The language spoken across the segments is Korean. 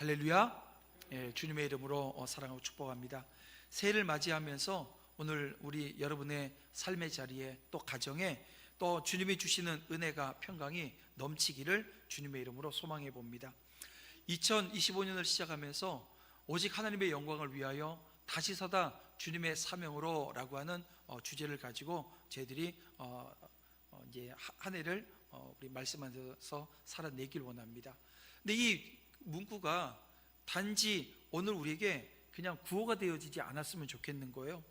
할렐루야. 주님의 이름으로 사랑하고 축복합니다. 새해를 맞이하면서 오늘 우리 여러분의 삶의 자리에 또 가정에 또 주님이 주시는 은혜가 평강이 넘치기를 주님의 이름으로 소망해 봅니다. 2025년을 시작하면서 오직 하나님의 영광을 위하여 다시 서다 주님의 사명으로 라고 하는 주제를 가지고 저희들이 이제 한 해를 우리 말씀하셔서 살아내길 원합니다. 근데 이 문구가 단지 오늘 우리에게 그냥 구호가 되어지지 않았으면 좋겠는 거예요.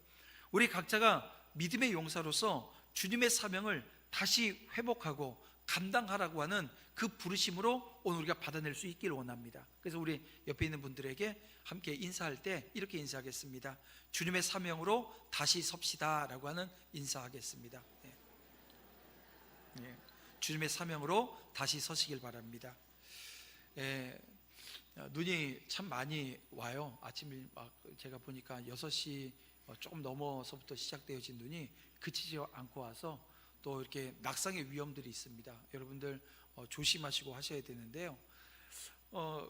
우리 각자가 믿음의 용사로서 주님의 사명을 다시 회복하고 감당하라고 하는 그 부르심으로 오늘 우리가 받아낼 수 있기를 원합니다. 그래서 우리 옆에 있는 분들에게 함께 인사할 때 이렇게 인사하겠습니다. 주님의 사명으로 다시 섭시다 라고 하는 인사하겠습니다. 주님의 사명으로 다시 서시길 바랍니다. 눈이 참 많이 와요. 아침에 제가 보니까 6시 조금 넘어서부터 시작되어진 눈이 그치지 않고 와서 또 이렇게 낙상의 위험들이 있습니다. 여러분들 조심하시고 하셔야 되는데요.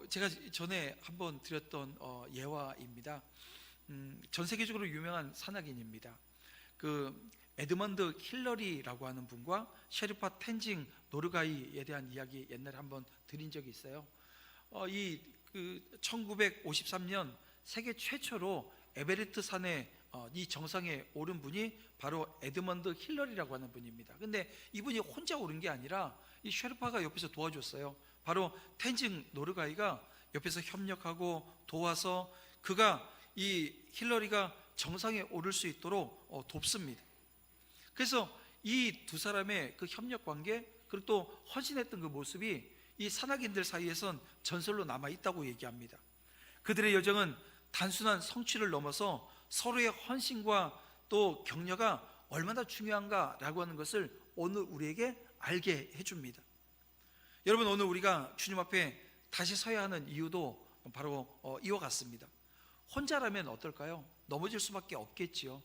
제가 전에 한번 드렸던 예화입니다. 전 세계적으로 유명한 산악인입니다. 그 에드먼드 힐러리라고 하는 분과 셰르파 텐징 노르가이에 대한 이야기 옛날에 한번 드린 적이 있어요. 1953년 세계 최초로 에베레스트 산에 이 정상에 오른 분이 바로 에드먼드 힐러리라고 하는 분입니다. 근데 이분이 혼자 오른 게 아니라 이 셰르파가 옆에서 도와줬어요. 바로 텐징 노르가이가 옆에서 협력하고 도와서 그가 이 힐러리가 정상에 오를 수 있도록 돕습니다. 그래서 이 두 사람의 그 협력 관계 그리고 또 헌신했던 그 모습이 이 산악인들 사이에선 전설로 남아있다고 얘기합니다. 그들의 여정은 단순한 성취를 넘어서 서로의 헌신과 또 격려가 얼마나 중요한가라고 하는 것을 오늘 우리에게 알게 해줍니다. 여러분, 오늘 우리가 주님 앞에 다시 서야 하는 이유도 바로 이와 같습니다. 혼자라면 어떨까요? 넘어질 수밖에 없겠지요.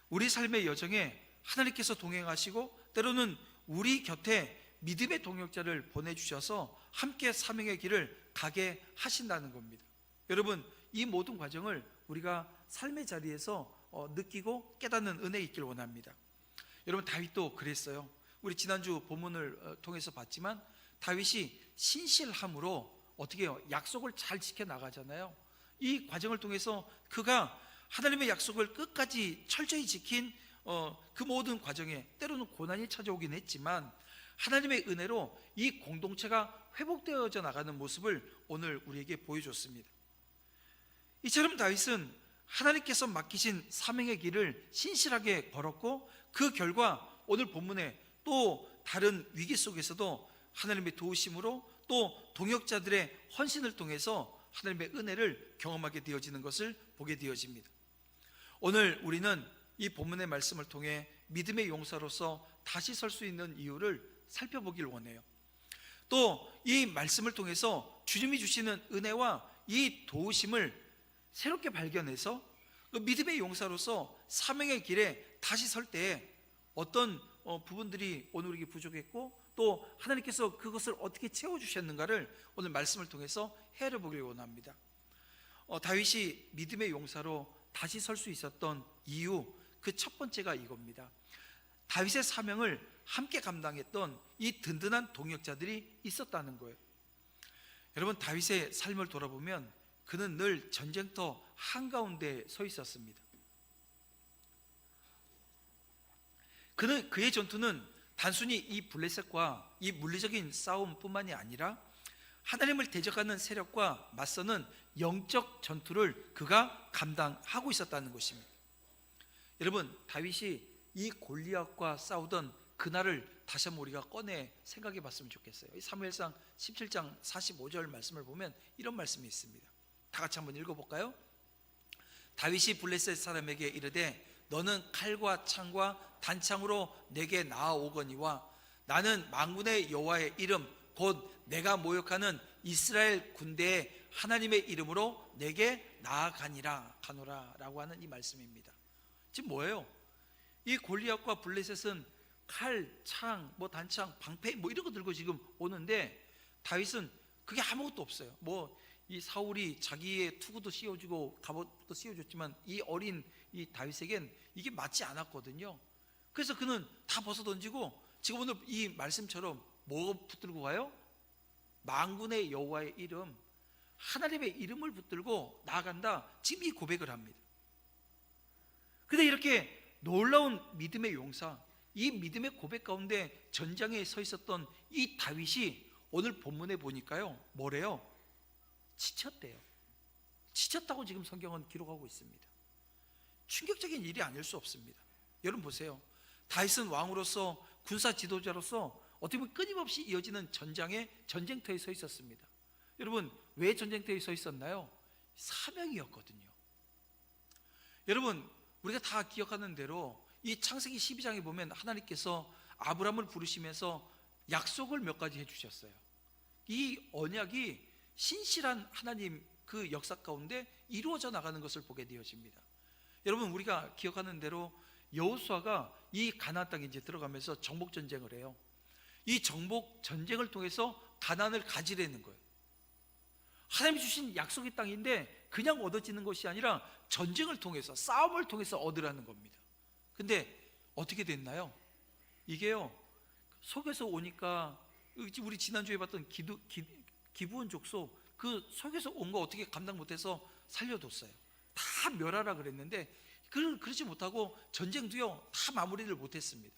우리 삶의 여정에 하나님께서 동행하시고 때로는 우리 곁에 믿음의 동역자를 보내주셔서 함께 사명의 길을 가게 하신다는 겁니다. 여러분, 이 모든 과정을 우리가 삶의 자리에서 느끼고 깨닫는 은혜 있길 원합니다. 여러분, 다윗도 그랬어요. 우리 지난주 본문을 통해서 봤지만 다윗이 신실함으로 어떻게 해요? 약속을 잘 지켜나가잖아요. 이 과정을 통해서 그가 하나님의 약속을 끝까지 철저히 지킨 그 모든 과정에 때로는 고난이 찾아오긴 했지만 하나님의 은혜로 이 공동체가 회복되어져 나가는 모습을 오늘 우리에게 보여줬습니다. 이처럼 다윗은 하나님께서 맡기신 사명의 길을 신실하게 걸었고 그 결과 오늘 본문에 또 다른 위기 속에서도 하나님의 도우심으로 또 동역자들의 헌신을 통해서 하나님의 은혜를 경험하게 되어지는 것을 보게 되어집니다. 오늘 우리는 이 본문의 말씀을 통해 믿음의 용사로서 다시 설 수 있는 이유를 살펴보길 원해요. 또 이 말씀을 통해서 주님이 주시는 은혜와 이 도우심을 새롭게 발견해서 그 믿음의 용사로서 사명의 길에 다시 설 때에 어떤 부분들이 오늘 우리에게 부족했고 또 하나님께서 그것을 어떻게 채워주셨는가를 오늘 말씀을 통해서 헤아려보길 원합니다. 다윗이 믿음의 용사로 다시 설 수 있었던 이유, 그 첫 번째가 이겁니다. 다윗의 사명을 함께 감당했던 이 든든한 동역자들이 있었다는 거예요. 여러분, 다윗의 삶을 돌아보면 그는 늘 전쟁터 한가운데 서 있었습니다. 그의 전투는 단순히 이 블레셋과 이 물리적인 싸움뿐만이 아니라 하나님을 대적하는 세력과 맞서는 영적 전투를 그가 감당하고 있었다는 것입니다. 여러분, 다윗이 이 골리앗과 싸우던 그날을 다시 한번 우리가 꺼내 생각해 봤으면 좋겠어요. 사무엘상 17장 45절 말씀을 보면 이런 말씀이 있습니다. 다 같이 한번 읽어볼까요? 다윗이 블레셋 사람에게 이르되 너는 칼과 창과 단창으로 내게 나아오거니와 나는 만군의 여호와의 이름 곧 내가 모욕하는 이스라엘 군대의 하나님의 이름으로 내게 나아가니라 가노라 라고 하는 이 말씀입니다. 지금 뭐예요? 이 골리앗과 블레셋은 칼, 창, 단창, 방패 이런 거 들고 지금 오는데 다윗은 그게 아무것도 없어요. 이 사울이 자기의 투구도 씌워주고 갑옷도 씌워줬지만 이 어린 이 다윗에겐 이게 맞지 않았거든요. 그래서 그는 다 벗어던지고 지금 오늘 이 말씀처럼 뭐 붙들고 가요? 만군의 여호와의 이름, 하나님의 이름을 붙들고 나아간다. 지금 이 고백을 합니다. 근데 이렇게 놀라운 믿음의 용사, 이 믿음의 고백 가운데 전장에 서 있었던 이 다윗이 오늘 본문에 보니까요, 뭐래요? 지쳤대요. 지쳤다고 지금 성경은 기록하고 있습니다. 충격적인 일이 아닐 수 없습니다. 여러분 보세요. 다윗은 왕으로서 군사 지도자로서 어떻게 보면 끊임없이 이어지는 전장의 전쟁터에 서 있었습니다. 여러분 왜 전쟁터에 서 있었나요? 사명이었거든요. 여러분 우리가 다 기억하는 대로 이 창세기 12장에 보면 하나님께서 아브라함을 부르시면서 약속을 몇 가지 해주셨어요. 이 언약이 신실한 하나님 그 역사 가운데 이루어져 나가는 것을 보게 되어집니다. 여러분 우리가 기억하는 대로 여호수아가 이 가나안 땅에 이제 들어가면서 정복 전쟁을 해요. 이 정복 전쟁을 통해서 가나안을 가지려는 거예요. 하나님이 주신 약속의 땅인데 그냥 얻어지는 것이 아니라 전쟁을 통해서, 싸움을 통해서 얻으라는 겁니다. 근데 어떻게 됐나요? 이게요, 속에서 오니까 우리 지난주에 봤던 기브온 족속, 그 속에서 온 거 어떻게 감당 못해서 살려뒀어요. 다 멸하라 그랬는데 그러지 못하고 전쟁도요 다 마무리를 못했습니다.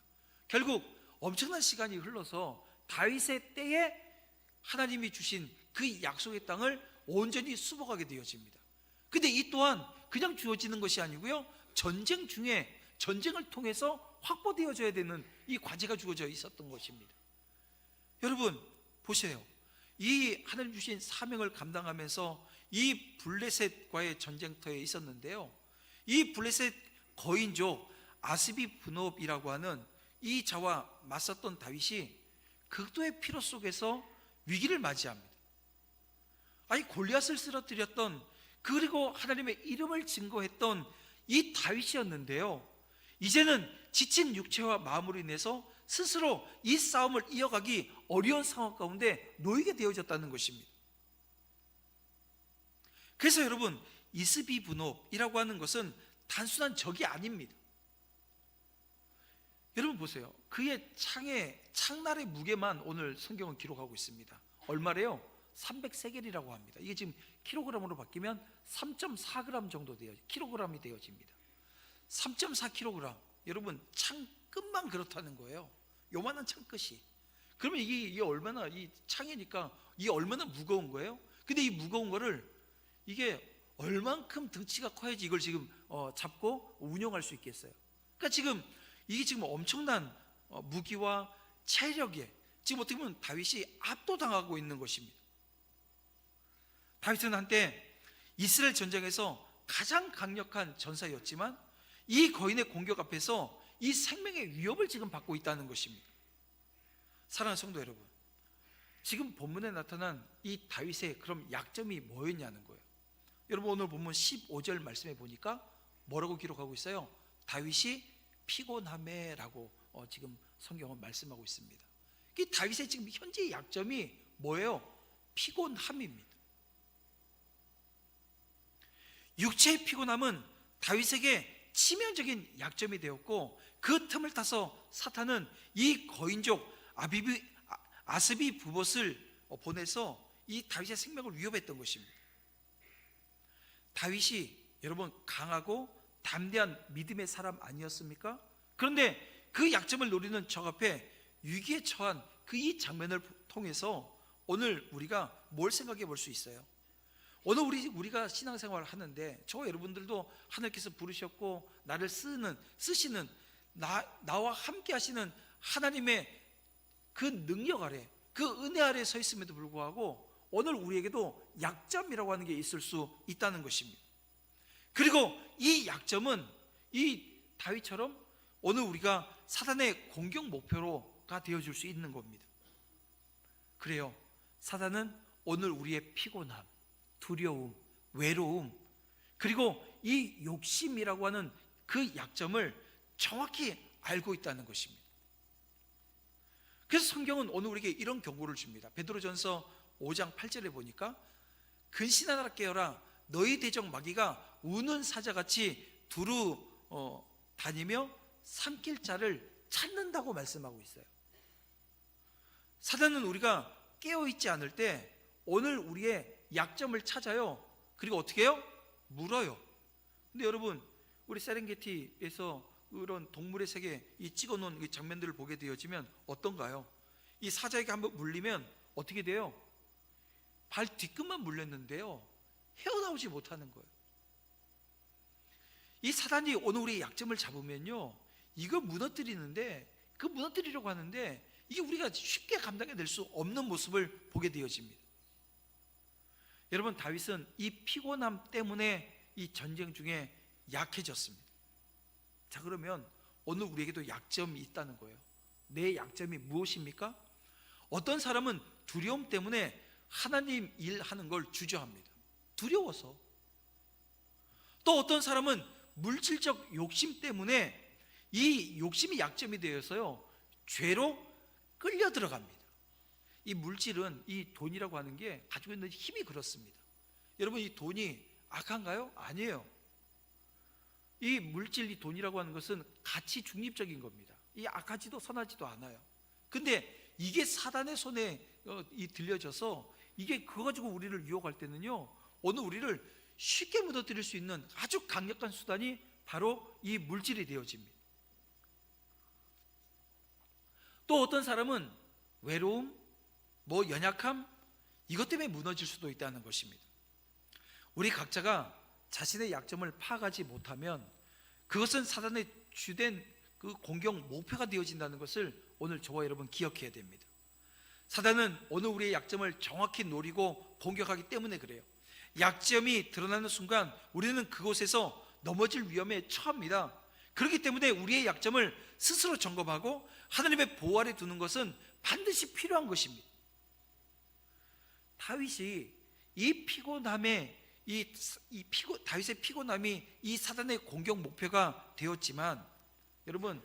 결국 엄청난 시간이 흘러서 다윗의 때에 하나님이 주신 그 약속의 땅을 온전히 수복하게 되어집니다. 근데 이 또한 그냥 주어지는 것이 아니고요, 전쟁 중에 전쟁을 통해서 확보되어져야 되는 이 과제가 주어져 있었던 것입니다. 여러분 보세요. 이 하나님 주신 사명을 감당하면서 이 블레셋과의 전쟁터에 있었는데요, 이 블레셋 거인족 아스비 분업이라고 하는 이 자와 맞섰던 다윗이 극도의 피로 속에서 위기를 맞이합니다. 아니 골리앗을 쓰러뜨렸던, 그리고 하나님의 이름을 증거했던 이 다윗이었는데요, 이제는 지친 육체와 마음으로 인해서 스스로 이 싸움을 이어가기 어려운 상황 가운데 놓이게 되어졌다는 것입니다. 그래서 여러분 이스비브놉이라고 하는 것은 단순한 적이 아닙니다. 여러분 보세요. 그의 창날의 무게만 오늘 성경은 기록하고 있습니다. 얼마래요? 300세겔이라고 합니다. 이게 지금 킬로그램으로 바뀌면 3.4g 정도 킬로그램이 되어집니다. 3.4kg. 여러분 창 끝만 그렇다는 거예요. 요만한 창 끝이. 그러면 이게 얼마나, 이 창이니까 이게 얼마나 무거운 거예요? 근데 이 무거운 거를 이게 얼만큼 덩치가 커야지 이걸 지금 잡고 운영할 수 있겠어요? 그러니까 지금 이게 지금 엄청난 무기와 체력에 지금 어떻게 보면 다윗이 압도당하고 있는 것입니다. 다윗은 한때 이스라엘 전쟁에서 가장 강력한 전사였지만 이 거인의 공격 앞에서 이 생명의 위협을 지금 받고 있다는 것입니다. 사랑하는 성도 여러분, 지금 본문에 나타난 이 다윗의 그럼 약점이 뭐였냐는 거예요. 여러분 오늘 본문 15절 말씀해 보니까 뭐라고 기록하고 있어요? 다윗이 피곤함에라고 지금 성경은 말씀하고 있습니다. 이 다윗의 지금 현재의 약점이 뭐예요? 피곤함입니다. 육체의 피곤함은 다윗에게 치명적인 약점이 되었고, 그 틈을 타서 사탄은 이 거인족 아스비 브봇을 보내서 이 다윗의 생명을 위협했던 것입니다. 다윗이 여러분 강하고 담대한 믿음의 사람 아니었습니까? 그런데 그 약점을 노리는 적 앞에 위기에 처한 그 이 장면을 통해서 오늘 우리가 뭘 생각해 볼 수 있어요? 오늘 우리가 신앙생활을 하는데 저와 여러분들도 하나님께서 부르셨고 나를 쓰시는 나와 함께 하시는 하나님의 그 능력 아래, 그 은혜 아래 서 있음에도 불구하고 오늘 우리에게도 약점이라고 하는 게 있을 수 있다는 것입니다. 그리고 이 약점은 이 다윗처럼 오늘 우리가 사단의 공격 목표가 되어줄 수 있는 겁니다. 그래요, 사단은 오늘 우리의 피곤함, 두려움, 외로움, 그리고 이 욕심이라고 하는 그 약점을 정확히 알고 있다는 것입니다. 그래서 성경은 오늘 우리에게 이런 경고를 줍니다. 베드로전서 5장 8절에 보니까 근신하라 깨어라. 너희 대적 마귀가 우는 사자같이 두루 다니며 삼킬 자를 찾는다고 말씀하고 있어요. 사단은 우리가 깨어있지 않을 때 오늘 우리의 약점을 찾아요. 그리고 어떻게 해요? 물어요. 근데 여러분, 우리 세렝게티에서 그런 동물의 세계 이 찍어놓은 이 장면들을 보게 되어지면 어떤가요? 이 사자에게 한번 물리면 어떻게 돼요? 발 뒤끝만 물렸는데요, 헤어나오지 못하는 거예요. 이 사단이 오늘 우리의 약점을 잡으면요, 이거 무너뜨리는데, 그 무너뜨리려고 하는데 이게 우리가 쉽게 감당해낼 수 없는 모습을 보게 되어집니다. 여러분, 다윗은 이 피곤함 때문에 이 전쟁 중에 약해졌습니다. 자, 그러면 오늘 우리에게도 약점이 있다는 거예요. 내 약점이 무엇입니까? 어떤 사람은 두려움 때문에 하나님 일하는 걸 주저합니다. 두려워서. 또 어떤 사람은 물질적 욕심 때문에 이 욕심이 약점이 되어서요, 죄로 끌려 들어갑니다. 이 물질은, 이 돈이라고 하는 게 가지고 있는 힘이 그렇습니다. 여러분, 이 돈이 악한가요? 아니에요. 이 물질, 이 돈이라고 하는 것은 가치 중립적인 겁니다. 이 악하지도 선하지도 않아요. 근데 이게 사단의 손에 들려져서 이게 그거 가지고 우리를 유혹할 때는요, 오늘 우리를 쉽게 무너뜨릴 수 있는 아주 강력한 수단이 바로 이 물질이 되어집니다. 또 어떤 사람은 외로움, 연약함, 이것 때문에 무너질 수도 있다는 것입니다. 우리 각자가 자신의 약점을 파악하지 못하면 그것은 사단의 주된 그 공격 목표가 되어진다는 것을 오늘 저와 여러분 기억해야 됩니다. 사단은 오늘 우리의 약점을 정확히 노리고 공격하기 때문에 그래요. 약점이 드러나는 순간 우리는 그곳에서 넘어질 위험에 처합니다. 그렇기 때문에 우리의 약점을 스스로 점검하고 하나님의 보호 아래 두는 것은 반드시 필요한 것입니다. 다윗이 이 피곤함에 다윗의 피곤함이 이 사단의 공격 목표가 되었지만, 여러분,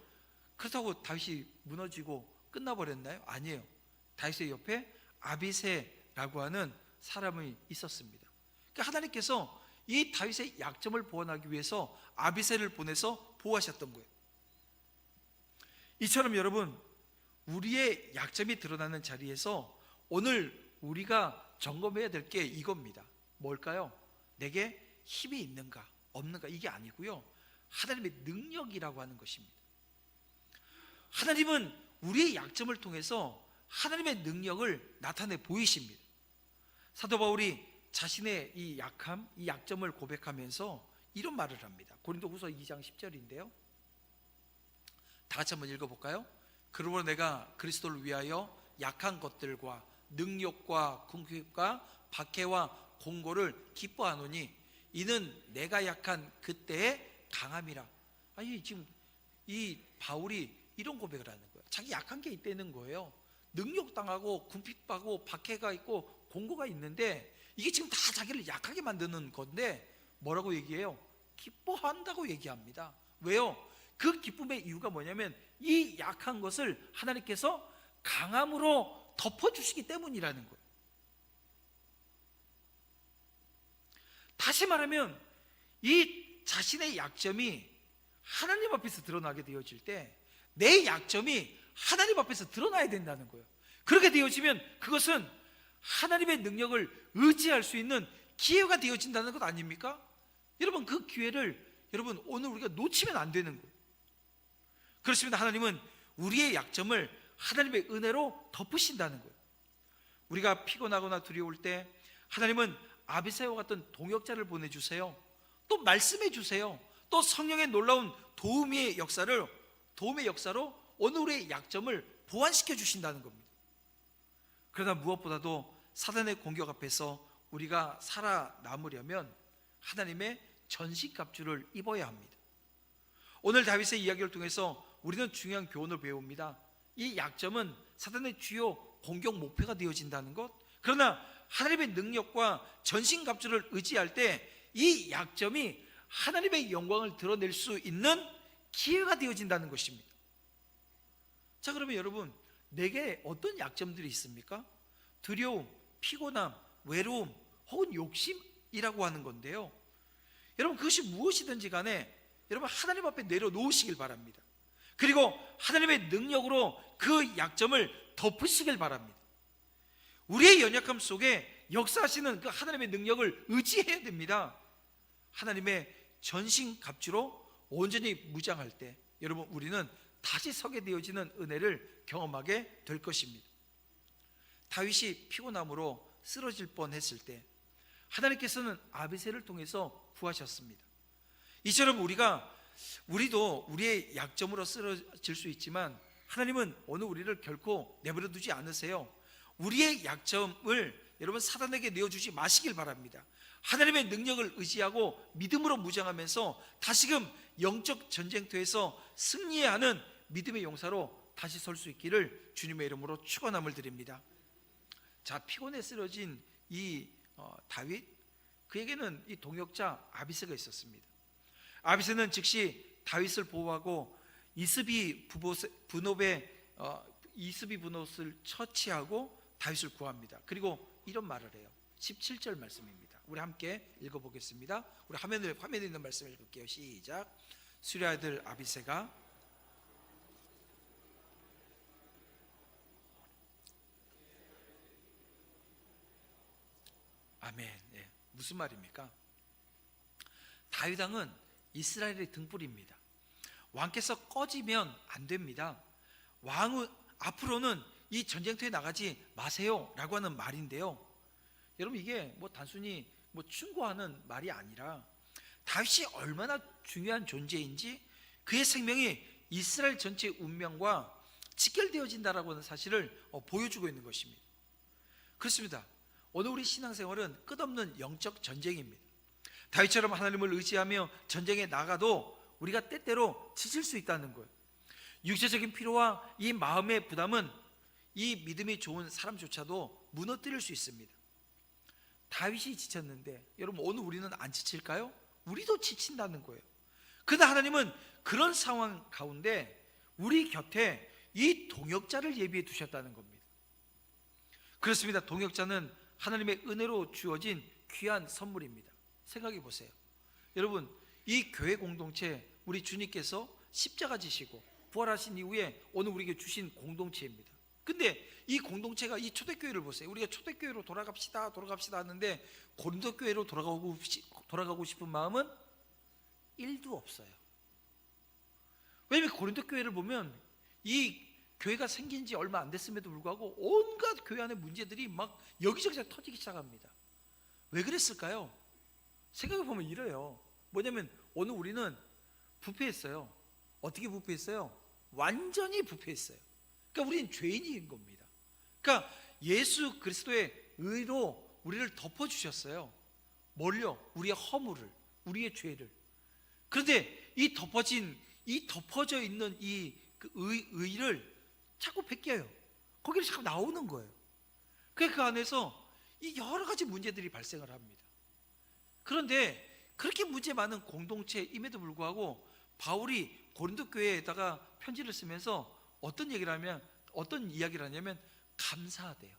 그렇다고 다윗이 무너지고 끝나버렸나요? 아니에요. 다윗의 옆에 아비새라고 하는 사람이 있었습니다. 그러니까 하나님께서 이 다윗의 약점을 보완하기 위해서 아비새를 보내서 보호하셨던 거예요. 이처럼 여러분, 우리의 약점이 드러나는 자리에서 오늘 우리가 점검해야 될 게 이겁니다. 뭘까요? 내게 힘이 있는가 없는가, 이게 아니고요, 하나님의 능력이라고 하는 것입니다. 하나님은 우리의 약점을 통해서 하나님의 능력을 나타내 보이십니다. 사도 바울이 자신의 이 약함, 이 약점을 고백하면서 이런 말을 합니다. 고린도후서 2장 10절인데요, 다 같이 한번 읽어볼까요? 그러므로 내가 그리스도를 위하여 약한 것들과 능력과 궁핍과 박해와 공고를 기뻐하노니 이는 내가 약한 그때의 강함이라. 아니, 지금 이 바울이 이런 고백을 하는 거예요. 자기 약한 게 있다는 거예요. 능력당하고 궁핍하고 박해가 있고 공고가 있는데 이게 지금 다 자기를 약하게 만드는 건데 뭐라고 얘기해요? 기뻐한다고 얘기합니다. 왜요? 그 기쁨의 이유가 뭐냐면 이 약한 것을 하나님께서 강함으로 덮어주시기 때문이라는 거예요. 다시 말하면 이 자신의 약점이 하나님 앞에서 드러나게 되어질 때 내 약점이 하나님 앞에서 드러나야 된다는 거예요. 그렇게 되어지면 그것은 하나님의 능력을 의지할 수 있는 기회가 되어진다는 것 아닙니까? 여러분, 그 기회를 여러분 오늘 우리가 놓치면 안 되는 거예요. 그렇습니다. 하나님은 우리의 약점을 하나님의 은혜로 덮으신다는 거예요. 우리가 피곤하거나 두려울 때 하나님은 아비새와 같은 동역자를 보내주세요. 또 말씀해 주세요. 또 성령의 놀라운 도움의 역사로 오늘 우리의 약점을 보완시켜 주신다는 겁니다. 그러나 무엇보다도 사단의 공격 앞에서 우리가 살아남으려면 하나님의 전신갑주를 입어야 합니다. 오늘 다윗의 이야기를 통해서 우리는 중요한 교훈을 배웁니다. 이 약점은 사단의 주요 공격 목표가 되어진다는 것, 그러나 하나님의 능력과 전신갑주를 의지할 때 이 약점이 하나님의 영광을 드러낼 수 있는 기회가 되어진다는 것입니다. 자, 그러면 여러분, 내게 어떤 약점들이 있습니까? 두려움, 피곤함, 외로움, 혹은 욕심이라고 하는 건데요. 여러분, 그것이 무엇이든지 간에 여러분 하나님 앞에 내려놓으시길 바랍니다. 그리고 하나님의 능력으로 그 약점을 덮으시길 바랍니다. 우리의 연약함 속에 역사하시는 그 하나님의 능력을 의지해야 됩니다. 하나님의 전신갑주로 온전히 무장할 때 여러분, 우리는 다시 서게 되어지는 은혜를 경험하게 될 것입니다. 다윗이 피곤함으로 쓰러질 뻔했을 때 하나님께서는 아비새를 통해서 구하셨습니다. 이처럼 우리도 우리의 약점으로 쓰러질 수 있지만 하나님은 오늘 우리를 결코 내버려 두지 않으세요. 우리의 약점을 여러분 사단에게 내어주지 마시길 바랍니다. 하나님의 능력을 의지하고 믿음으로 무장하면서 다시금 영적 전쟁터에서 승리하는 믿음의 용사로 다시 설 수 있기를 주님의 이름으로 축원함을 드립니다. 자, 피곤에 쓰러진 이 다윗, 그에게는 이 동역자 아비새가 있었습니다. 아비새는 즉시 다윗을 보호하고 이스비 분옷을 처치하고 다윗을 구합니다. 그리고 이런 말을 해요. 17절 말씀입니다. 우리 함께 읽어보겠습니다. 우리 화면에 있는 말씀을 읽을게요. 시작. 수리아 아들 아비새가 아멘. 네. 무슨 말입니까? 다윗 왕은 이스라엘의 등불입니다. 왕께서 꺼지면 안 됩니다. 왕은 앞으로는 이 전쟁터에 나가지 마세요 라고 하는 말인데요, 여러분, 이게 단순히 충고하는 말이 아니라 다윗이 얼마나 중요한 존재인지, 그의 생명이 이스라엘 전체 운명과 직결되어진다라고 하는 사실을 보여주고 있는 것입니다. 그렇습니다. 오늘 우리 신앙생활은 끝없는 영적 전쟁입니다. 다윗처럼 하나님을 의지하며 전쟁에 나가도 우리가 때때로 지칠 수 있다는 거예요. 육체적인 피로와 이 마음의 부담은 이 믿음이 좋은 사람조차도 무너뜨릴 수 있습니다. 다윗이 지쳤는데 여러분, 오늘 우리는 안 지칠까요? 우리도 지친다는 거예요. 그러나 하나님은 그런 상황 가운데 우리 곁에 이 동역자를 예비해 두셨다는 겁니다. 그렇습니다. 동역자는 하나님의 은혜로 주어진 귀한 선물입니다. 생각해 보세요. 여러분, 이 교회 공동체, 우리 주님께서 십자가 지시고 부활하신 이후에 오늘 우리에게 주신 공동체입니다. 근데 이 공동체가, 이 초대교회를 보세요. 우리가 초대교회로 돌아갑시다 하는데 고린도 교회로 돌아가고 싶은 마음은 1도 없어요. 왜냐하면 고린도 교회를 보면 이 교회가 생긴 지 얼마 안 됐음에도 불구하고 온갖 교회 안의 문제들이 막 여기저기서 터지기 시작합니다. 왜 그랬을까요? 생각해 보면 이래요. 뭐냐면 오늘 우리는 부패했어요. 어떻게 부패했어요? 완전히 부패했어요. 그러니까 우리는 죄인인 겁니다. 그러니까 예수 그리스도의 의로 우리를 덮어주셨어요. 뭘요? 우리의 허물을, 우리의 죄를. 그런데 이 덮어져 있는 그 의를 자꾸 벗겨요. 거기를 자꾸 나오는 거예요. 그 안에서 이 여러 가지 문제들이 발생을 합니다. 그런데 그렇게 문제 많은 공동체임에도 불구하고 바울이 고린도 교회에다가 편지를 쓰면서 어떤 이야기를 하냐면 감사하대요.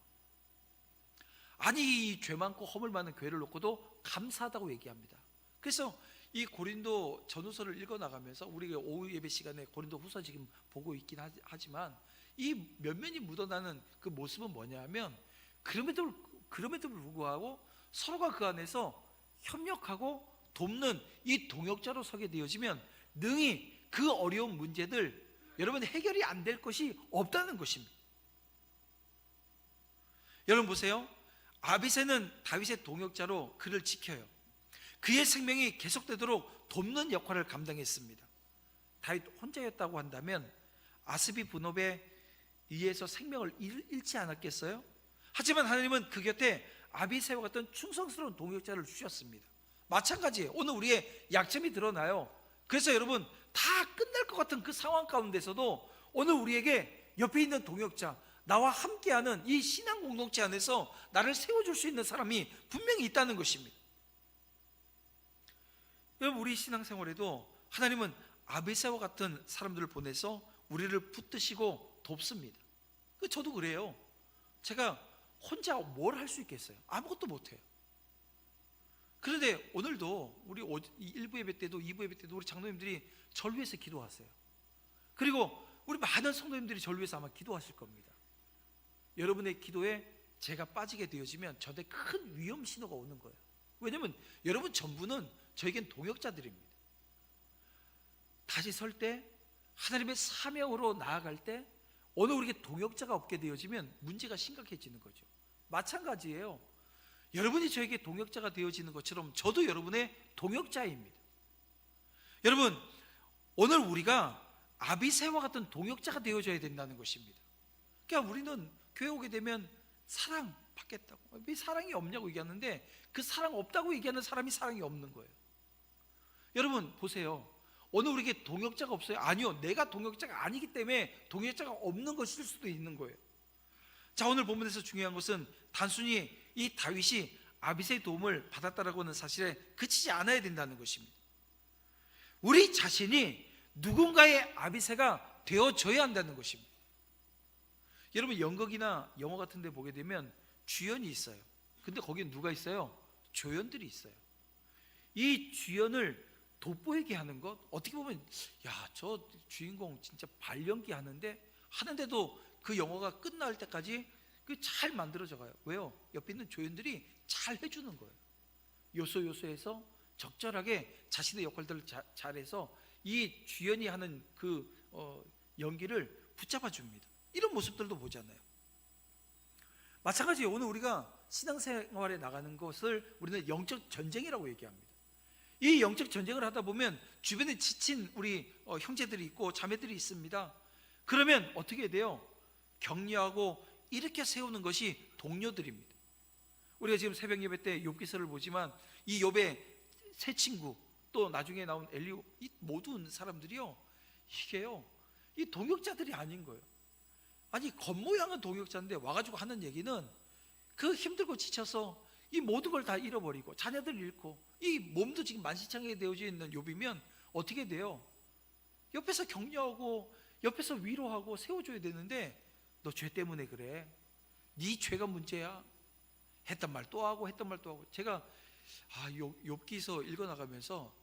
아니, 이 죄 많고 허물 많은 교회를 놓고도 감사하다고 얘기합니다. 그래서 이 고린도 전후서를 읽어나가면서 우리가 오후 예배 시간에 고린도 후서 지금 보고 있긴 하지만 이 면면이 묻어나는 그 모습은 뭐냐면 그럼에도 불구하고 서로가 그 안에서 협력하고 돕는 이 동역자로 서게 되어지면 능히 그 어려운 문제들 여러분 해결이 안 될 것이 없다는 것입니다. 여러분 보세요. 아비새는 다윗의 동역자로 그를 지켜요. 그의 생명이 계속되도록 돕는 역할을 감당했습니다. 다윗 혼자였다고 한다면 아스비 분업에 의해서 생명을 잃지 않았겠어요? 하지만 하나님은 그 곁에 아비새와 같은 충성스러운 동역자를 주셨습니다. 마찬가지예요. 오늘 우리의 약점이 드러나요. 그래서 여러분, 다 끝날 것 같은 그 상황 가운데서도 오늘 우리에게 옆에 있는 동역자, 나와 함께하는 이 신앙 공동체 안에서 나를 세워줄 수 있는 사람이 분명히 있다는 것입니다. 여러분, 우리 신앙생활에도 하나님은 아비새와 같은 사람들을 보내서 우리를 붙드시고 돕습니다. 저도 그래요. 제가 혼자 뭘 할 수 있겠어요? 아무것도 못해요. 그런데 오늘도 우리 1부 예배 때도 2부 예배 때도 우리 장로님들이 저를 위해서 기도하세요. 그리고 우리 많은 성도님들이 저를 위해서 아마 기도하실 겁니다. 여러분의 기도에 제가 빠지게 되어지면 저한테 큰 위험 신호가 오는 거예요. 왜냐하면 여러분 전부는 저에겐 동역자들입니다. 다시 설 때, 하나님의 사명으로 나아갈 때 오늘 우리에게 동역자가 없게 되어지면 문제가 심각해지는 거죠. 마찬가지예요. 여러분이 저에게 동역자가 되어지는 것처럼 저도 여러분의 동역자입니다. 여러분, 오늘 우리가 아비새와 같은 동역자가 되어져야 된다는 것입니다. 그러니까 우리는 교회 오게 되면 사랑 받겠다고, 왜 사랑이 없냐고 얘기하는데 그 사랑 없다고 얘기하는 사람이 사랑이 없는 거예요. 여러분 보세요. 오늘 우리에게 동역자가 없어요? 아니요, 내가 동역자가 아니기 때문에 동역자가 없는 것일 수도 있는 거예요. 자, 오늘 본문에서 중요한 것은 단순히 이 다윗이 아비새의 도움을 받았다라고 하는 사실에 그치지 않아야 된다는 것입니다. 우리 자신이 누군가의 아비새가 되어져야 한다는 것입니다. 여러분 연극이나 영화 같은 데 보게 되면 주연이 있어요. 근데 거기에 누가 있어요? 조연들이 있어요. 이 주연을 돋보이게 하는 것, 어떻게 보면 야, 저 주인공 진짜 발연기 하는데도 그 영화가 끝날 때까지 그 잘 만들어져 가요. 왜요? 옆에 있는 조연들이 잘 해주는 거예요. 요소요소에서 적절하게 자신의 역할들을 잘해서 이 주연이 하는 그 연기를 붙잡아 줍니다. 이런 모습들도 보잖아요. 마찬가지로 오늘 우리가 신앙생활에 나가는 것을 우리는 영적 전쟁이라고 얘기합니다. 이 영적 전쟁을 하다 보면 주변에 지친 우리 형제들이 있고 자매들이 있습니다. 그러면 어떻게 돼요? 격려하고 일으켜 세우는 것이 동료들입니다. 우리가 지금 새벽 예배 때 욥기서를 보지만 이 욥의 세 친구, 또 나중에 나온 엘리후, 이 모든 사람들이요, 이게요, 이 동역자들이 아닌 거예요. 아니 겉모양은 동역자인데 와가지고 하는 얘기는 그 힘들고 지쳐서 이 모든 걸 다 잃어버리고 자녀들 잃고 이 몸도 지금 만시창에 되어져 있는 욥이면 어떻게 돼요? 옆에서 격려하고 옆에서 위로하고 세워줘야 되는데 너 죄 때문에 그래, 네 죄가 문제야, 했던 말 또 하고 했던 말 또 하고. 제가 욥기서 읽어나가면서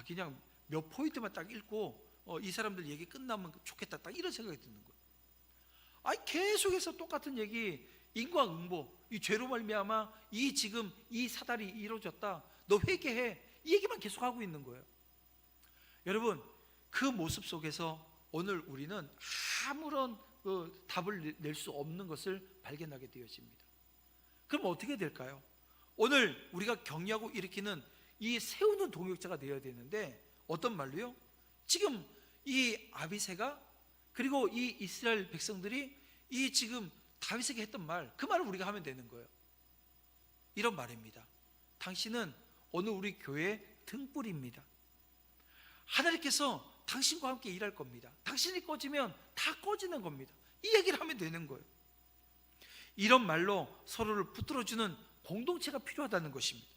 그냥 몇 포인트만 딱 읽고 이 사람들 얘기 끝나면 좋겠다, 딱 이런 생각이 드는 거예요. 계속해서 똑같은 얘기, 인과응보, 이 죄로 말미암아 지금 이 사달이 이루어졌다, 너 회개해, 이 얘기만 계속하고 있는 거예요. 여러분, 그 모습 속에서 오늘 우리는 아무런 답을 낼 수 없는 것을 발견하게 되어집니다. 그럼 어떻게 될까요? 오늘 우리가 격려하고 일으키는 이 세우는 동역자가 되어야 되는데 어떤 말로요? 지금 이 아비새가, 그리고 이 이스라엘 백성들이 이 지금 다윗에게 했던 말, 그 말을 우리가 하면 되는 거예요. 이런 말입니다. 당신은 오늘 우리 교회의 등불입니다. 하나님께서 당신과 함께 일할 겁니다. 당신이 꺼지면 다 꺼지는 겁니다. 이 얘기를 하면 되는 거예요. 이런 말로 서로를 붙들어주는 공동체가 필요하다는 것입니다.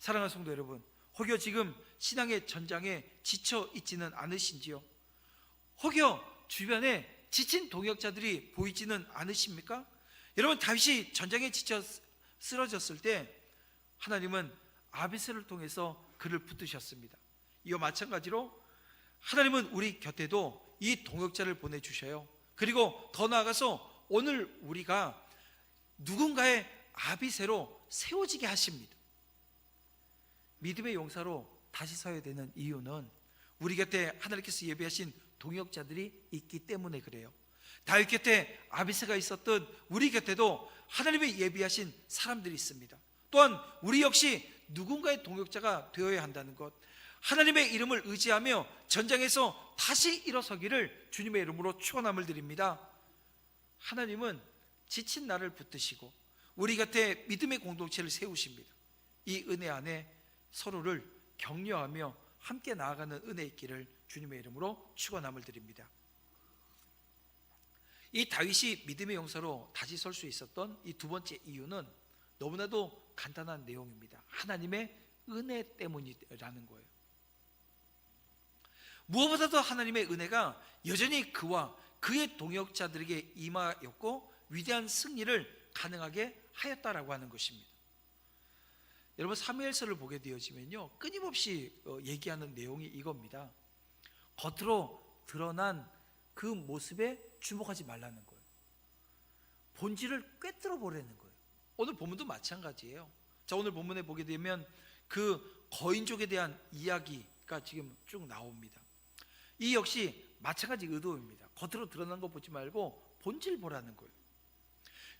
사랑하는 성도 여러분, 혹여 지금 신앙의 전장에 지쳐 있지는 않으신지요? 혹여 주변에 지친 동역자들이 보이지는 않으십니까? 여러분, 다윗이 전장에 지쳐 쓰러졌을 때 하나님은 아비새를 통해서 그를 붙드셨습니다. 이와 마찬가지로 하나님은 우리 곁에도 이 동역자를 보내주셔요. 그리고 더 나아가서 오늘 우리가 누군가의 아비새로 세워지게 하십니다. 믿음의 용사로 다시 서야 되는 이유는 우리 곁에 하나님께서 예비하신 동역자들이 있기 때문에 그래요. 다윗 곁에 아비새가 있었던 우리 곁에도 하나님의 예비하신 사람들이 있습니다. 또한 우리 역시 누군가의 동역자가 되어야 한다는 것, 하나님의 이름을 의지하며 전장에서 다시 일어서기를 주님의 이름으로 축원함을 드립니다. 하나님은 지친 나를 붙드시고 우리 곁에 믿음의 공동체를 세우십니다. 이 은혜 안에 서로를 격려하며 함께 나아가는 은혜 있기를 주님의 이름으로 축원함을 드립니다. 이 다윗이 믿음의 용사로 다시 설 수 있었던 이 두 번째 이유는 너무나도 간단한 내용입니다. 하나님의 은혜 때문이라는 거예요. 무엇보다도 하나님의 은혜가 여전히 그와 그의 동역자들에게 임하였고 위대한 승리를 가능하게 하였다라고 하는 것입니다. 여러분 사무엘서를 보게 되어지면요, 끊임없이 얘기하는 내용이 이겁니다. 겉으로 드러난 그 모습에 주목하지 말라는 거예요. 본질을 꿰뚫어 보라는 거예요. 오늘 본문도 마찬가지예요. 자, 오늘 본문에 보게 되면 그 거인족에 대한 이야기가 지금 쭉 나옵니다. 이 역시 마찬가지 의도입니다. 겉으로 드러난 거 보지 말고 본질 보라는 거예요.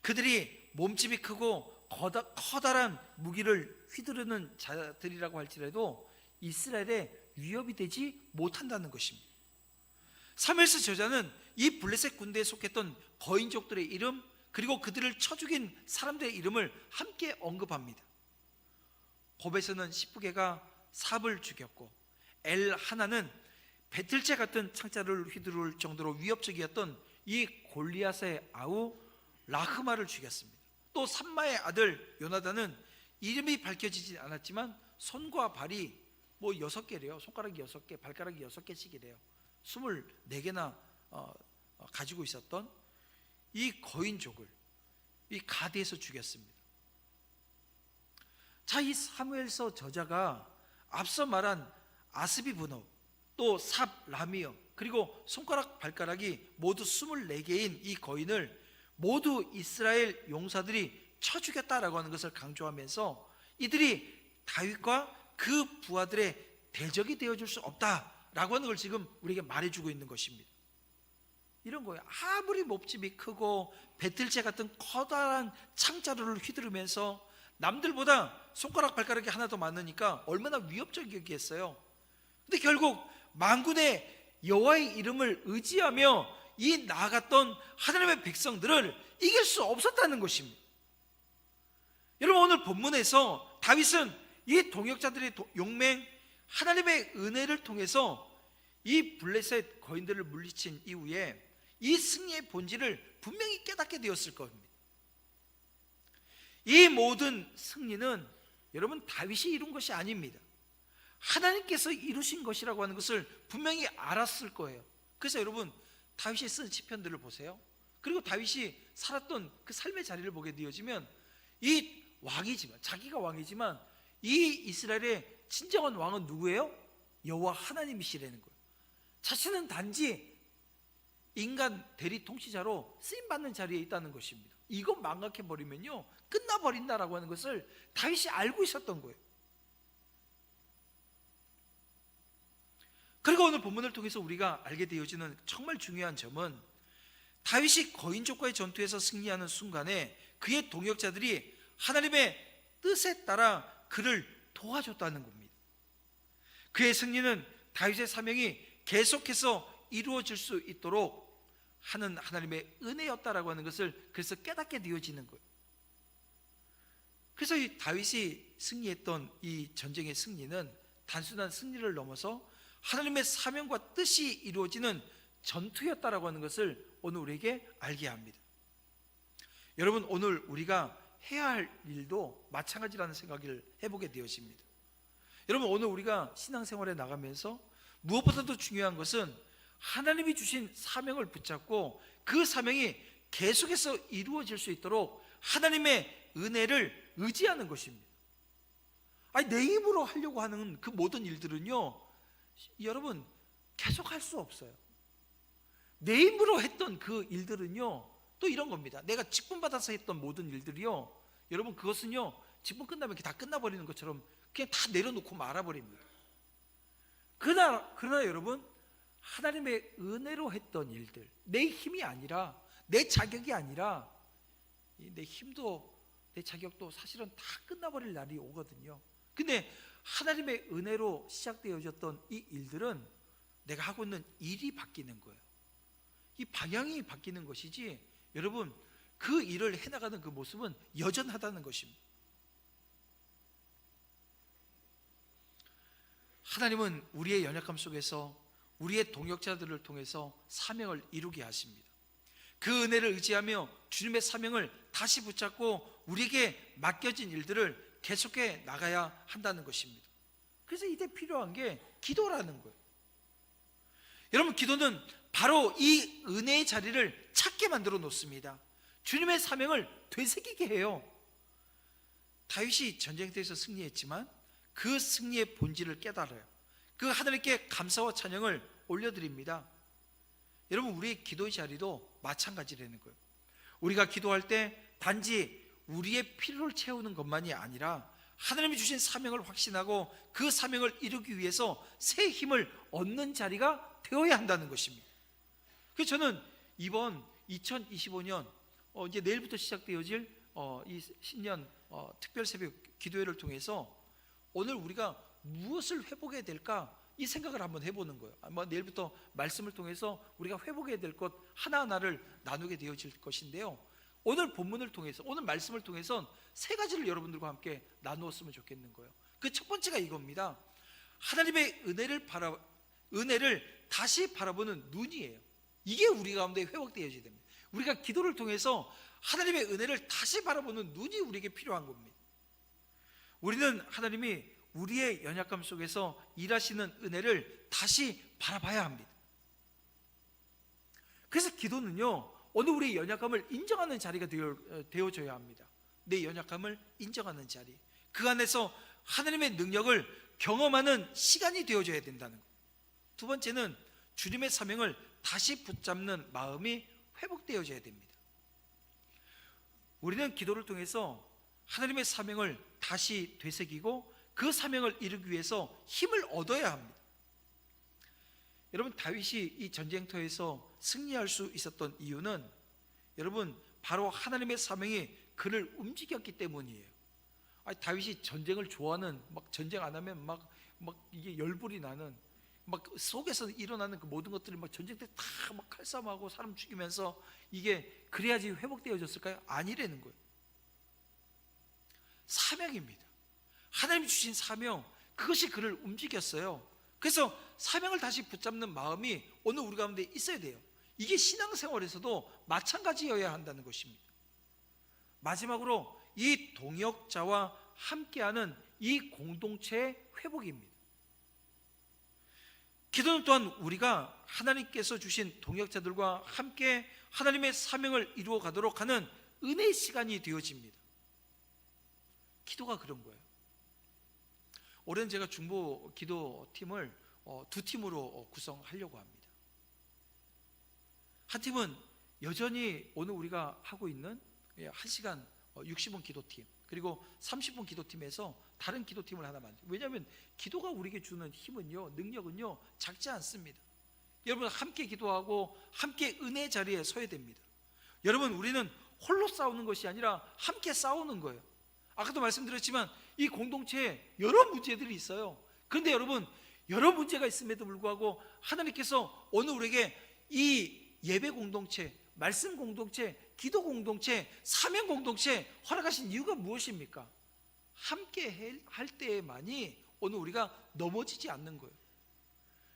그들이 몸집이 크고 커다란 무기를 휘두르는 자들이라고 할지라도 이스라엘에 위협이 되지 못한다는 것입니다. 사무엘서 저자는 이 블레셋 군대에 속했던 거인족들의 이름, 그리고 그들을 쳐 죽인 사람들의 이름을 함께 언급합니다. 곱에서는 시프게가 삽을 죽였고, 엘 하나는 배틀채 같은 창자를 휘두를 정도로 위협적이었던 이 골리앗의 아우 라흐마를 죽였습니다. 또 삼마의 아들 요나단은 이름이 밝혀지지 않았지만 손과 발이 6개래요. 손가락이 6개, 발가락이 6개씩이래요. 24개나 가지고 있었던 이 거인족을 이 가드에서 죽였습니다. 자, 이 사무엘서 저자가 앞서 말한 아스비 분호, 또 삽 라미어, 그리고 손가락 발가락이 모두 24개인 이 거인을 모두 이스라엘 용사들이 쳐 죽였다라고 하는 것을 강조하면서 이들이 다윗과 그 부하들의 대적이 되어줄 수 없다라고 하는 걸 지금 우리에게 말해주고 있는 것입니다. 이런 거예요. 아무리 몸집이 크고 배틀채 같은 커다란 창자루를 휘두르면서 남들보다 손가락 발가락이 하나 더 많으니까 얼마나 위협적이겠어요. 근데 결국 만군의 여호와의 이름을 의지하며 이 나아갔던 하나님의 백성들을 이길 수 없었다는 것입니다. 여러분, 오늘 본문에서 다윗은 이 동역자들의 용맹, 하나님의 은혜를 통해서 이 블레셋 거인들을 물리친 이후에 이 승리의 본질을 분명히 깨닫게 되었을 겁니다. 이 모든 승리는 여러분 다윗이 이룬 것이 아닙니다. 하나님께서 이루신 것이라고 하는 것을 분명히 알았을 거예요. 그래서 여러분 다윗이 쓴 시편들을 보세요. 그리고 다윗이 살았던 그 삶의 자리를 보게 되어지면 이 왕이지만, 자기가 왕이지만 이 이스라엘의 진정한 왕은 누구예요? 여호와 하나님이시라는 거예요. 자신은 단지 인간 대리 통치자로 쓰임받는 자리에 있다는 것입니다. 이것 망각해버리면요 끝나버린다라고 하는 것을 다윗이 알고 있었던 거예요. 그리고 오늘 본문을 통해서 우리가 알게 되어지는 정말 중요한 점은 다윗이 거인족과의 전투에서 승리하는 순간에 그의 동역자들이 하나님의 뜻에 따라 그를 도와줬다는 겁니다. 그의 승리는 다윗의 사명이 계속해서 이루어질 수 있도록 하는 하나님의 은혜였다라고 하는 것을 그래서 깨닫게 되어지는 거예요. 그래서 이 다윗이 승리했던 이 전쟁의 승리는 단순한 승리를 넘어서 하나님의 사명과 뜻이 이루어지는 전투였다라고 하는 것을 오늘 우리에게 알게 합니다. 여러분, 오늘 우리가 해야 할 일도 마찬가지라는 생각을 해보게 되어집니다. 여러분, 오늘 우리가 신앙생활에 나가면서 무엇보다도 중요한 것은 하나님이 주신 사명을 붙잡고 그 사명이 계속해서 이루어질 수 있도록 하나님의 은혜를 의지하는 것입니다. 아니, 내 힘으로 하려고 하는 그 모든 일들은요 여러분 계속 할 수 없어요. 내 힘으로 했던 그 일들은요 또 이런 겁니다. 내가 직분 받아서 했던 모든 일들이요 여러분 그것은요 직분 끝나면 다 끝나버리는 것처럼 그냥 다 내려놓고 말아버립니다. 그러나 여러분 하나님의 은혜로 했던 일들, 내 힘이 아니라, 내 자격이 아니라, 내 힘도 내 자격도 사실은 다 끝나버릴 날이 오거든요. 근데 하나님의 은혜로 시작되어졌던 이 일들은 내가 하고 있는 일이 바뀌는 거예요. 이 방향이 바뀌는 것이지 여러분 그 일을 해나가는 그 모습은 여전하다는 것입니다. 하나님은 우리의 연약함 속에서 우리의 동역자들을 통해서 사명을 이루게 하십니다. 그 은혜를 의지하며 주님의 사명을 다시 붙잡고 우리에게 맡겨진 일들을 계속해 나가야 한다는 것입니다. 그래서 이때 필요한 게 기도라는 거예요. 여러분, 기도는 바로 이 은혜의 자리를 찾게 만들어 놓습니다. 주님의 사명을 되새기게 해요. 다윗이 전쟁터에서 승리했지만 그 승리의 본질을 깨달아요. 그 하나님께 감사와 찬양을 올려드립니다. 여러분, 우리의 기도의 자리도 마찬가지라는 거예요. 우리가 기도할 때 단지 우리의 필요를 채우는 것만이 아니라 하나님이 주신 사명을 확신하고 그 사명을 이루기 위해서 새 힘을 얻는 자리가 되어야 한다는 것입니다. 그래서 저는 이번 2025년 이제 내일부터 시작되어질 이 신년 특별 새벽 기도회를 통해서 오늘 우리가 무엇을 회복해야 될까, 이 생각을 한번 해보는 거예요. 아마 내일부터 말씀을 통해서 우리가 회복해야 될 것 하나하나를 나누게 되어질 것인데요, 오늘 본문을 통해서, 오늘 말씀을 통해서 세 가지를 여러분들과 함께 나누었으면 좋겠는 거예요. 그 첫 번째가 이겁니다. 하나님의 은혜를 다시 바라보는 눈이에요. 이게 우리 가운데 회복되어져야 됩니다. 우리가 기도를 통해서 하나님의 은혜를 다시 바라보는 눈이 우리에게 필요한 겁니다. 우리는 하나님이 우리의 연약함 속에서 일하시는 은혜를 다시 바라봐야 합니다. 그래서 기도는요, 오늘 우리의 연약함을 인정하는 자리가 되어져야 합니다. 내 연약함을 인정하는 자리, 그 안에서 하나님의 능력을 경험하는 시간이 되어져야 된다는 것. 두 번째는 주님의 사명을 다시 붙잡는 마음이 회복되어져야 됩니다. 우리는 기도를 통해서 하나님의 사명을 다시 되새기고 그 사명을 이루기 위해서 힘을 얻어야 합니다. 여러분, 다윗이 이 전쟁터에서 승리할 수 있었던 이유는 여러분 바로 하나님의 사명이 그를 움직였기 때문이에요. 다윗이 전쟁을 좋아하는, 막 전쟁 안 하면 막 이게 열불이 나는, 막 속에서 일어나는 그 모든 것들이 막 전쟁 때 다 막 칼싸움하고 사람 죽이면서, 이게 그래야지 회복되어졌을까요? 아니라는 거예요. 사명입니다. 하나님이 주신 사명, 그것이 그를 움직였어요. 그래서 사명을 다시 붙잡는 마음이 오늘 우리 가운데 있어야 돼요. 이게 신앙생활에서도 마찬가지여야 한다는 것입니다. 마지막으로 이 동역자와 함께하는 이 공동체의 회복입니다. 기도는 또한 우리가 하나님께서 주신 동역자들과 함께 하나님의 사명을 이루어 가도록 하는 은혜의 시간이 되어집니다. 기도가 그런 거예요. 올해는 제가 중보 기도팀을 두 팀으로 구성하려고 합니다. 한 팀은 여전히 오늘 우리가 하고 있는 1시간 60분 기도팀, 그리고 30분 기도팀에서 다른 기도팀을 하나 만들어요. 왜냐하면 기도가 우리에게 주는 힘은요, 능력은요, 작지 않습니다. 여러분, 함께 기도하고 함께 은혜 자리에 서야 됩니다. 여러분, 우리는 홀로 싸우는 것이 아니라 함께 싸우는 거예요. 아까도 말씀드렸지만 이 공동체에 여러 문제들이 있어요. 그런데 여러분, 여러 문제가 있음에도 불구하고 하나님께서 오늘 우리에게 이 예배 공동체, 말씀 공동체, 기도 공동체, 사명 공동체 허락하신 이유가 무엇입니까? 함께 할 때만이 오늘 우리가 넘어지지 않는 거예요.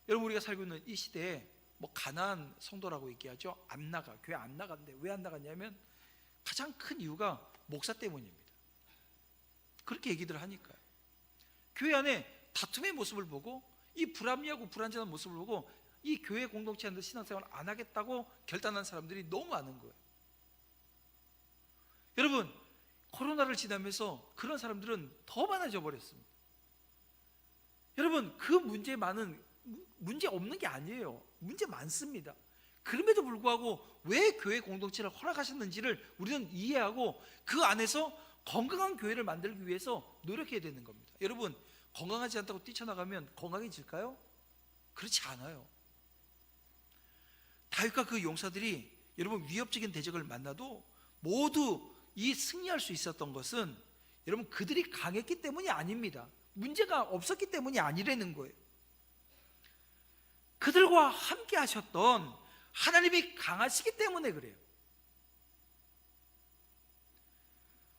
여러분, 우리가 살고 있는 이 시대에 가난한 성도라고 얘기하죠. 안 나가, 교회 안 나간대. 왜 안 나갔냐면 가장 큰 이유가 목사 때문입니다. 그렇게 얘기들 하니까요. 교회 안에 다툼의 모습을 보고, 이 불합리하고 불안전한 모습을 보고 이 교회 공동체 안에서 신앙생활을 안 하겠다고 결단한 사람들이 너무 많은 거예요. 여러분, 코로나를 지나면서 그런 사람들은 더 많아져 버렸습니다. 여러분, 그 문제 없는 게 아니에요. 문제 많습니다. 그럼에도 불구하고 왜 교회 공동체를 허락하셨는지를 우리는 이해하고 그 안에서 건강한 교회를 만들기 위해서 노력해야 되는 겁니다. 여러분, 건강하지 않다고 뛰쳐나가면 건강해질까요? 그렇지 않아요. 다윗과 그 용사들이 여러분 위협적인 대적을 만나도 모두 이 승리할 수 있었던 것은 여러분 그들이 강했기 때문이 아닙니다. 문제가 없었기 때문이 아니라는 거예요. 그들과 함께 하셨던 하나님이 강하시기 때문에 그래요.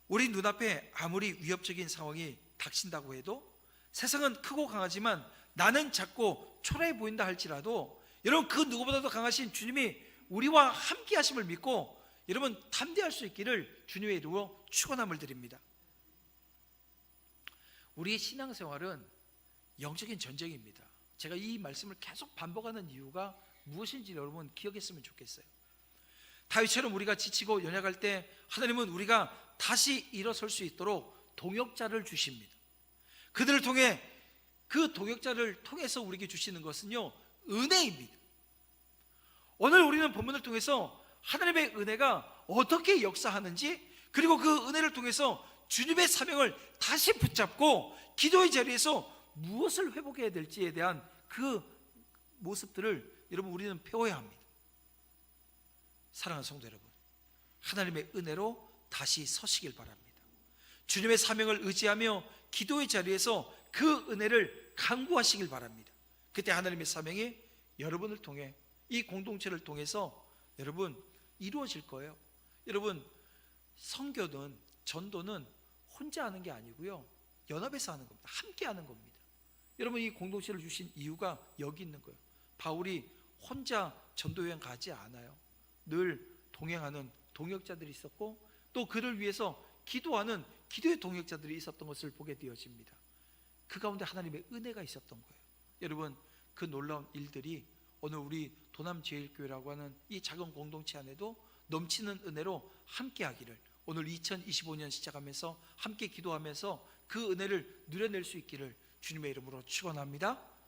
우리 눈앞에 아무리 위협적인 상황이 닥친다고 해도, 세상은 크고 강하지만 나는 작고 초라해 보인다 할지라도, 여러분 그 누구보다도 강하신 주님이 우리와 함께 하심을 믿고 여러분 담대할 수 있기를 주님의 이름으로 축원함을 드립니다. 우리의 신앙생활은 영적인 전쟁입니다. 제가 이 말씀을 계속 반복하는 이유가 무엇인지 여러분 기억했으면 좋겠어요. 다윗처럼 우리가 지치고 연약할 때 하나님은 우리가 다시 일어설 수 있도록 동역자를 주십니다. 그들을 통해, 그 동역자를 통해서 우리에게 주시는 것은요, 은혜입니다. 오늘 우리는 본문을 통해서 하나님의 은혜가 어떻게 역사하는지, 그리고 그 은혜를 통해서 주님의 사명을 다시 붙잡고 기도의 자리에서 무엇을 회복해야 될지에 대한 그 모습들을 여러분 우리는 배워야 합니다. 사랑하는 성도 여러분, 하나님의 은혜로 다시 서시길 바랍니다. 주님의 사명을 의지하며 기도의 자리에서 그 은혜를 강구하시길 바랍니다. 그때 하나님의 사명이 여러분을 통해, 이 공동체를 통해서 여러분 이루어질 거예요. 여러분, 선교는, 전도는 혼자 하는 게 아니고요, 연합해서 하는 겁니다. 함께 하는 겁니다. 여러분, 이 공동체를 주신 이유가 여기 있는 거예요. 바울이 혼자 전도여행 가지 않아요. 늘 동행하는 동역자들이 있었고, 또 그를 위해서 기도하는 기도의 동역자들이 있었던 것을 보게 되어집니다. 그 가운데 하나님의 은혜가 있었던 거예요. 여러분, 그 놀라운 일들이 오늘 우리 도남제일교회라고 하는 이 작은 공동체 안에도 넘치는 은혜로 함께 하기를, 오늘 2025년 시작하면서 함께 기도하면서 그 은혜를 누려낼 수 있기를 주님의 이름으로 축원합니다.